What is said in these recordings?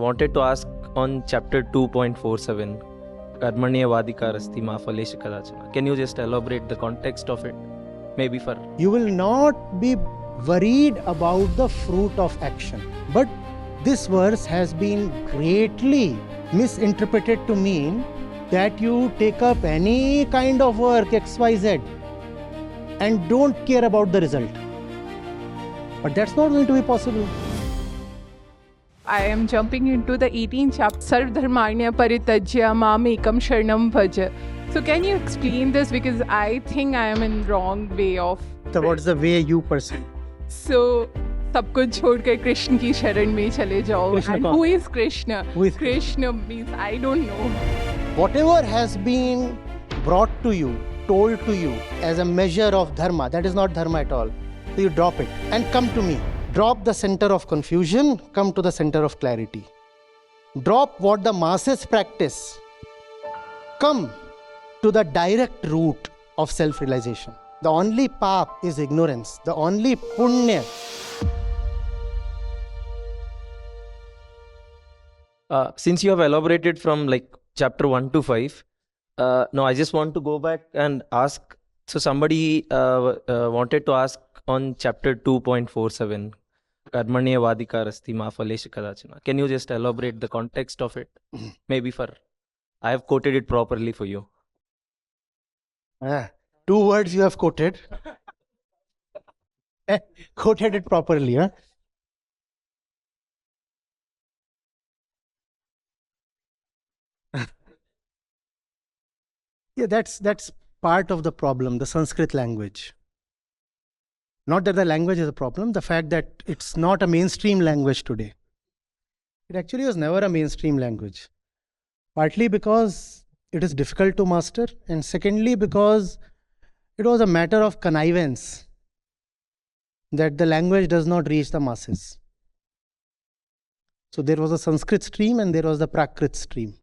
wanted to ask on chapter 2.47, Karmanyavadikarasti ma phaleshu kadachana. Can you just elaborate the context of it? Maybe for... You will not be worried about the fruit of action. But this verse has been greatly misinterpreted to mean that you take up any kind of work, XYZ, and don't care about the result. But that's not going to be possible. I am jumping into the 18th chapter, Sarv Dharmanya Paritajya Mam Ekam Sharanam Bhaja. So can you explain this, because I think I am in wrong way of... So what's the way you perceive? So, सब कुछ छोड़कर कृष्ण की शरण में चले जाओ. And who is Krishna? Who is Krishna means I don't know. Whatever has been brought to you, told to you as a measure of dharma, that is not dharma at all. So you drop it and come to me. Drop the center of confusion, come to the center of clarity. Drop what the masses practice. Come to the direct route of self-realization. The only path is ignorance. The only punya. Since you have elaborated from like chapter 1 to 5, now I just want to go back and ask. So somebody wanted to ask on chapter 2.47, Karmanyavadikarasti ma phaleshu kadachana. Can you just elaborate the context of it? Maybe for... I have quoted it properly for you. 2 words you have quoted. Quoted it properly, huh? Yeah, that's part of the problem, the Sanskrit language. Not that the language is a problem, the fact that it's not a mainstream language today. It actually was never a mainstream language. Partly because it is difficult to master, and secondly because it was a matter of connivance that the language does not reach the masses. So there was a Sanskrit stream and there was the Prakrit stream.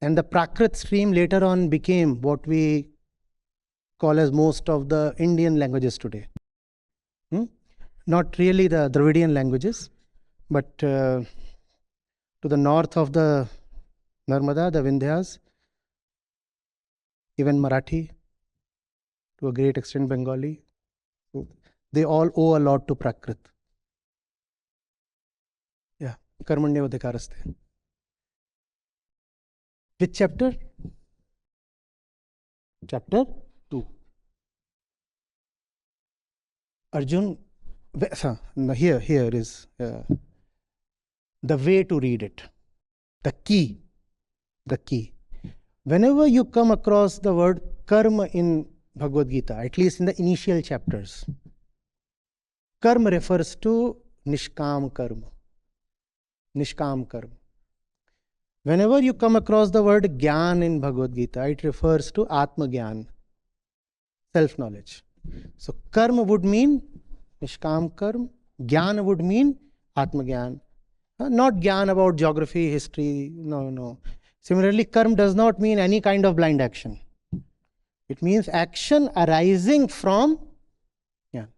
And the Prakrit stream later on became what we call as most of the Indian languages today. Not really the Dravidian languages, but to the north of the Narmada, the Vindhyas, even Marathi, to a great extent Bengali. They all owe a lot to Prakrit. Yeah, Karmanyavadikaraste. Which chapter? Chapter 2. Arjuna, here is the way to read it. The key. Whenever you come across the word karma in Bhagavad Gita, at least in the initial chapters, karma refers to nishkam karma. Nishkam karma. Whenever you come across the word gyan in Bhagavad Gita, it refers to atma gyan, self-knowledge. So karma would mean nishkam karma, gyan would mean atma gyan. Not gyan about geography, history, no. Similarly, karma does not mean any kind of blind action. It means action arising from gyan.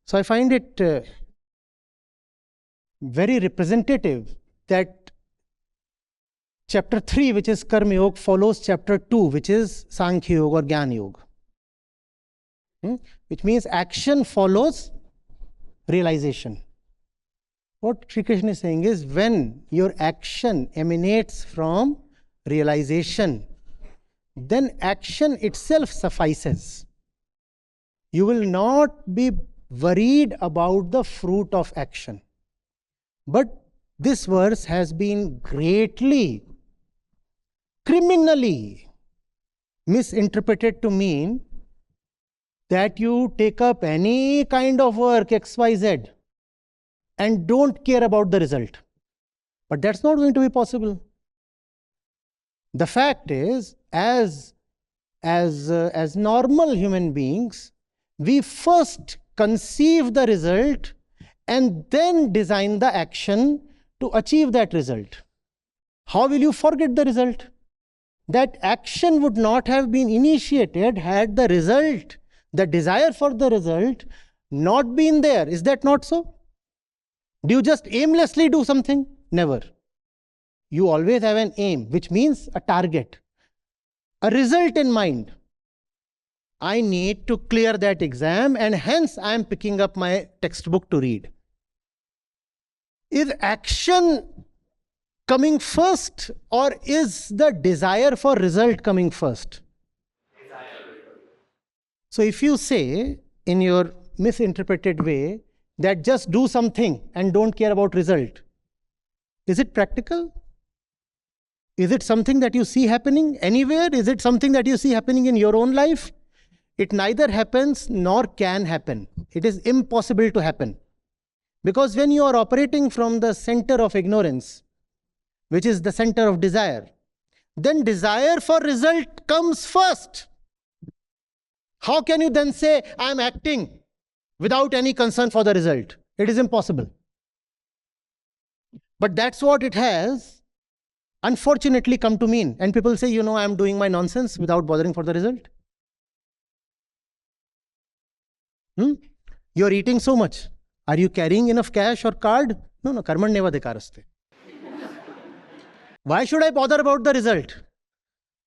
So I find it very representative that chapter 3, which is Karma Yoga, follows chapter 2, which is Sankhya Yoga or Jnana Yoga. Which means action follows realization. What Sri Krishna is saying is, when your action emanates from realization, then action itself suffices. You will not be worried about the fruit of action. But this verse has been greatly, criminally misinterpreted to mean that you take up any kind of work, XYZ, and don't care about the result. But that's not going to be possible. The fact is, as normal human beings, we first conceive the result and then design the action to achieve that result. How will you forget the result? That action would not have been initiated had the result, the desire for the result, not been there. Is that not so? Do you just aimlessly do something? Never. You always have an aim, which means a target, a result in mind. I need to clear that exam, and hence I am picking up my textbook to read. Is action coming first, or is the desire for result coming first? So if you say in your misinterpreted way that just do something and don't care about result, is it practical? Is it something that you see happening anywhere? Is it something that you see happening in your own life? It neither happens nor can happen. It is impossible to happen. Because when you are operating from the center of ignorance, which is the center of desire, then desire for result comes first. How can you then say, I am acting without any concern for the result? It is impossible. But that's what it has unfortunately come to mean. And people say, I am doing my nonsense without bothering for the result. You're eating so much. Are you carrying enough cash or card? No, karmanyeva dekaraste. Why should I bother about the result?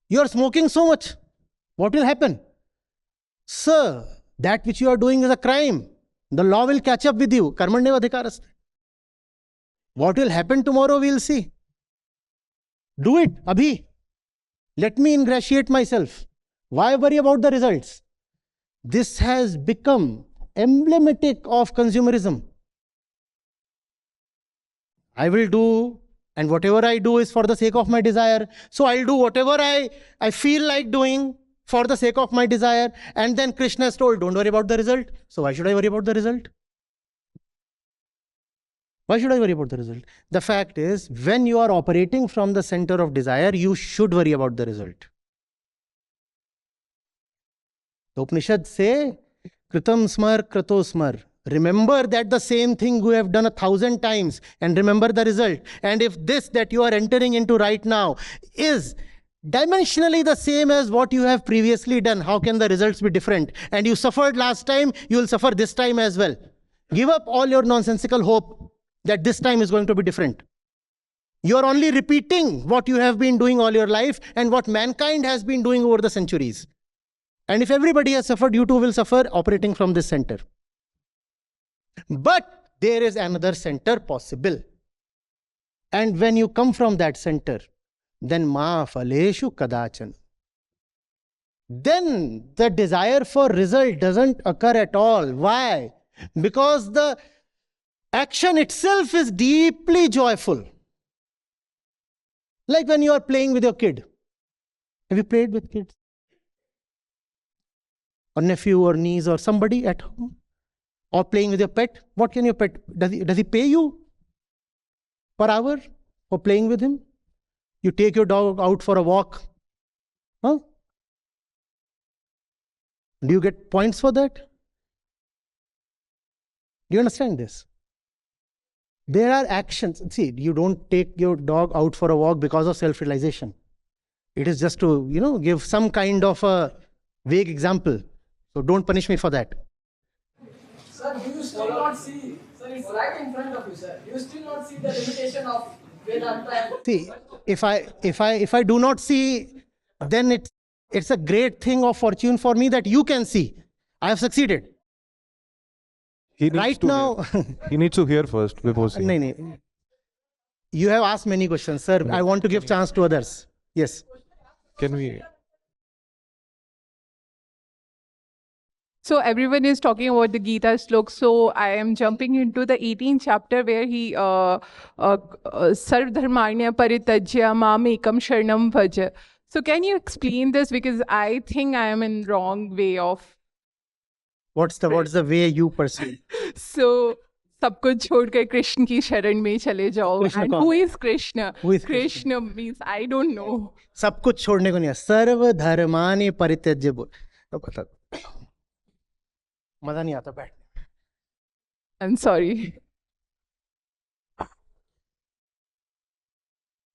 You're smoking so much. What will happen? Sir, that which you are doing is a crime. The law will catch up with you. Karmanyeva dekaraste. What will happen tomorrow, we'll see. Do it, abhi. Let me ingratiate myself. Why worry about the results? This has become emblematic of consumerism. I will do, and whatever I do is for the sake of my desire. So I'll do whatever I feel like doing for the sake of my desire. And then Krishna is told, don't worry about the result. So why should I worry about the result? Why should I worry about the result? The fact is, when you are operating from the center of desire, you should worry about the result. The Upanishads say, Kritam smar, krato smar. Remember that the same thing you have done 1,000 times and remember the result. And if this that you are entering into right now is dimensionally the same as what you have previously done, how can the results be different? And you suffered last time, you will suffer this time as well. Give up all your nonsensical hope that this time is going to be different. You are only repeating what you have been doing all your life and what mankind has been doing over the centuries. And if everybody has suffered, you too will suffer operating from this center. But there is another center possible. And when you come from that center, then ma phaleshu kadachan. Then the desire for result doesn't occur at all. Why? Because the action itself is deeply joyful. Like when you are playing with your kid. Have you played with kids? Or nephew or niece or somebody at home? Or playing with your pet? What can your pet, does he pay you per hour for playing with him? You take your dog out for a walk. Huh? Do you get points for that? Do you understand this? There are actions. See, you don't take your dog out for a walk because of self-realization. It is just to, give some kind of a vague example. So don't punish me for that. Sir, do you still not see? Sir, it's right in front of you, sir. Do you still not see the limitation of Vedanta? See, if I do not see, then it's a great thing of fortune for me that you can see. I have succeeded. Right now, he needs to hear first before saying. No. You have asked many questions, sir. I want to give chance to others. Yes. Can we? So everyone is talking about the Gita slok. So I am jumping into the 18th chapter where he sarv dharmanya paritajya mam ekam sharanam bhaja. So can you explain this, because I think I am in wrong way of. What's the way you perceive? So सब कुछ छोड़कर कृष्ण की शरण में चले जाओ. And who is Krishna? Who is Krishna means I don't know. सब कुछ छोड़ने को नहीं है. सर्व धर्मानि परित्यज्य बोल. तो बता. मजा नहीं आता बैठ. I'm sorry.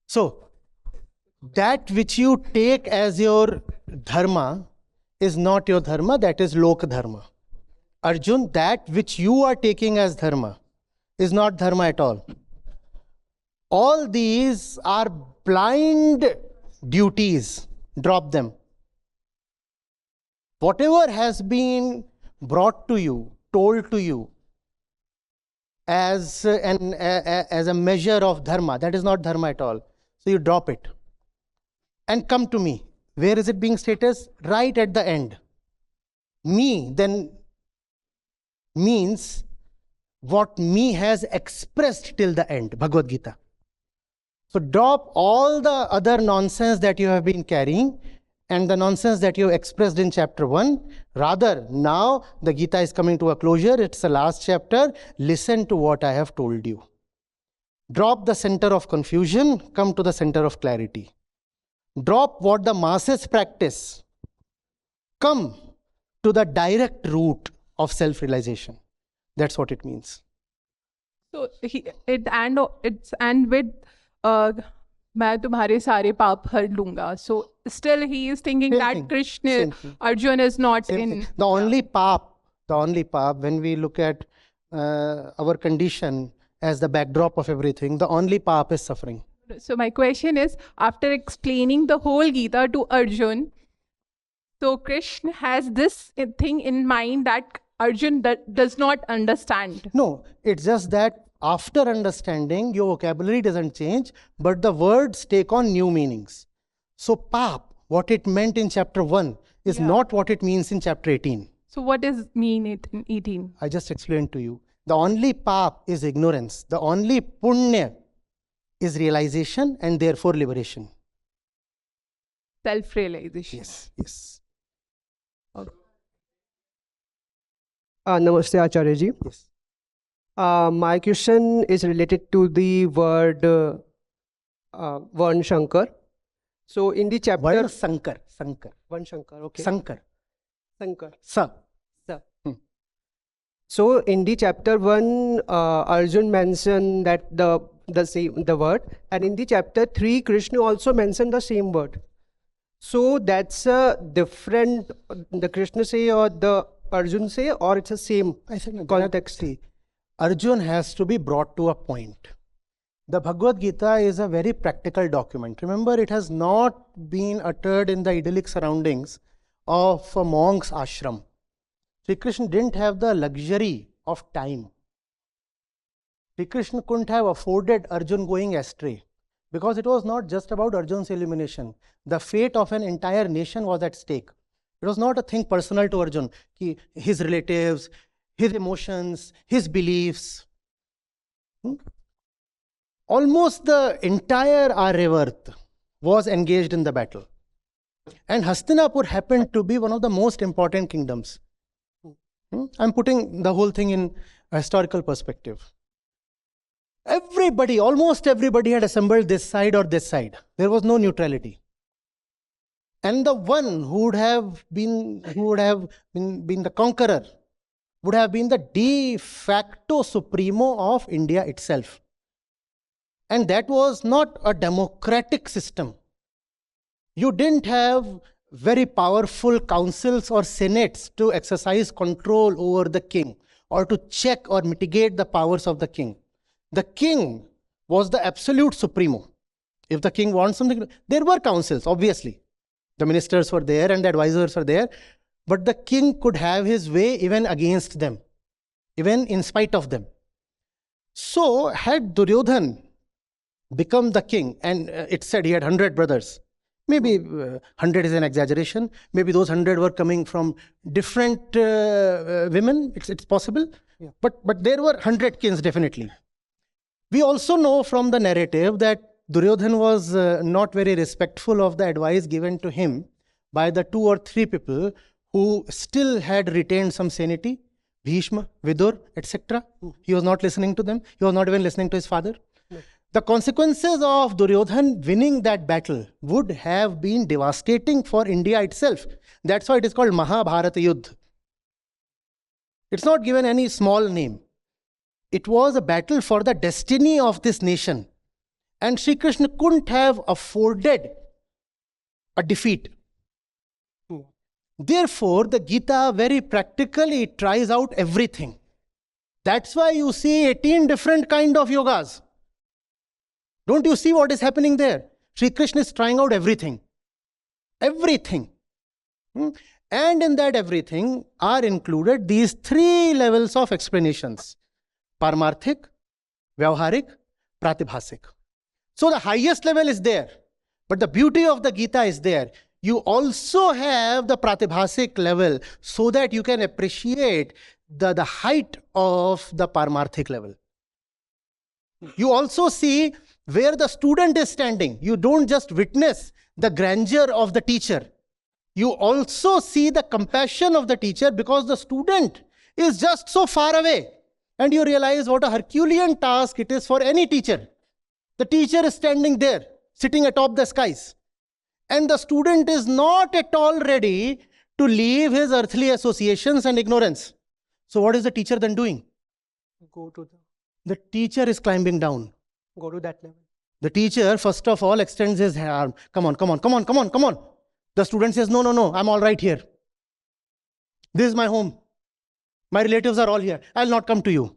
So, that which you take as your dharma is not your dharma, that is lok dharma. Arjun, that which you are taking as dharma is not dharma at all. All these are blind duties. Drop them. Whatever has been brought to you, told to you as a measure of dharma, that is not dharma at all. So you drop it and come to me. Where is it being stated? Right at the end. Me then means what me has expressed till the end, Bhagavad Gita. So drop all the other nonsense that you have been carrying and the nonsense that you expressed in chapter 1. Rather, now the Gita is coming to a closure. It's the last chapter. Listen to what I have told you. Drop the center of confusion, come to the center of clarity. Drop what the masses practice. Come to the direct root of self-realization. That's what it means. So it's with मैं तुम्हारे सारे पाप हर लूंगा. So still he is thinking Same that thing. Krishna, Arjuna is not Same in. thing. The only paap, when we look at our condition as the backdrop of everything, the only paap is suffering. So my question is, after explaining the whole Gita to Arjun, so Krishna has this thing in mind that Arjun does not understand. No, it's just that after understanding, your vocabulary doesn't change, but the words take on new meanings. So paap, what it meant in chapter 1, is not what it means in chapter 18. So what does mean it in 18? I just explained to you. The only paap is ignorance. The only punya is realization and therefore liberation. Self-realization. Yes. Namaste Acharya Ji. Yes. My question is related to the word Varn Shankar. So in the chapter Varna Sankar. Varn Shankar, okay. Sankar. Sa. So in the chapter 1, Arjun mentioned that the word, and in the chapter 3, Krishna also mentioned the same word. So that's a different, the Krishna say or the Arjun say, or it's the same context? See, Arjun has to be brought to a point. The Bhagavad Gita is a very practical document. Remember, it has not been uttered in the idyllic surroundings of a monk's ashram. Sri Krishna didn't have the luxury of time. Sri Krishna couldn't have afforded Arjun going astray, because it was not just about Arjun's illumination. The fate of an entire nation was at stake. It was not a thing personal to Arjun, his relatives, his emotions, his beliefs. Almost the entire Aryavarta was engaged in the battle. And Hastinapur happened to be one of the most important kingdoms. I'm putting the whole thing in a historical perspective. Everybody, almost everybody had assembled this side or this side. There was no neutrality. And the one who would have been the conqueror would have been the de facto supremo of India itself. And that was not a democratic system. You didn't have very powerful councils or senates to exercise control over the king or to check or mitigate the powers of the king. The king was the absolute supremo. If the king wants something, there were councils, obviously. The ministers were there and the advisors were there, but the king could have his way even against them, even in spite of them. So had Duryodhan become the king, and it said he had 100 brothers, maybe 100 is an exaggeration, maybe those 100 were coming from different women, it's possible, but there were 100 kings definitely. We also know from the narrative that Duryodhan was not very respectful of the advice given to him by the 2 or 3 people who still had retained some sanity, Bhishma, Vidur, etc. He was not listening to them. He was not even listening to his father. No. The consequences of Duryodhan winning that battle would have been devastating for India itself. That's why it is called Mahabharata Yuddha. It's not given any small name. It was a battle for the destiny of this nation. And Sri Krishna couldn't have afforded a defeat. Therefore, the Gita very practically tries out everything. That's why you see 18 different kind of yogas. Don't you see what is happening there? Sri Krishna is trying out everything. Everything. And in that everything are included these three levels of explanations. Paramarthik, Vyavaharik, Pratibhasik. So the highest level is there. But the beauty of the Gita is there. You also have the Pratibhasik level so that you can appreciate the height of the Paramarthik level. You also see where the student is standing. You don't just witness the grandeur of the teacher. You also see the compassion of the teacher because the student is just so far away. And you realize what a Herculean task it is for any teacher. The teacher is standing there, sitting atop the skies. And the student is not at all ready to leave his earthly associations and ignorance. So what is the teacher then doing? Go to The teacher is climbing down. go to that level. The teacher, first of all, extends his arm. Come on, come on, come on, come on, come on. The student says, no, no, no, I'm all right here. This is my home. My relatives are all here. I'll not come to you.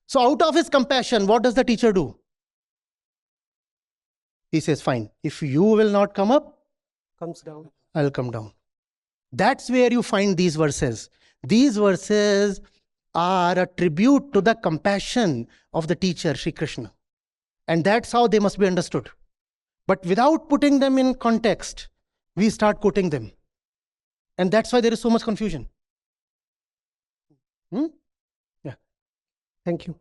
So out of his compassion, what does the teacher do? He says, fine, if you will not come up, Comes down. I'll come down. That's where you find these verses. These verses are a tribute to the compassion of the teacher, Sri Krishna. And that's how they must be understood. But without putting them in context, we start quoting them. And that's why there is so much confusion. Yeah. Thank you.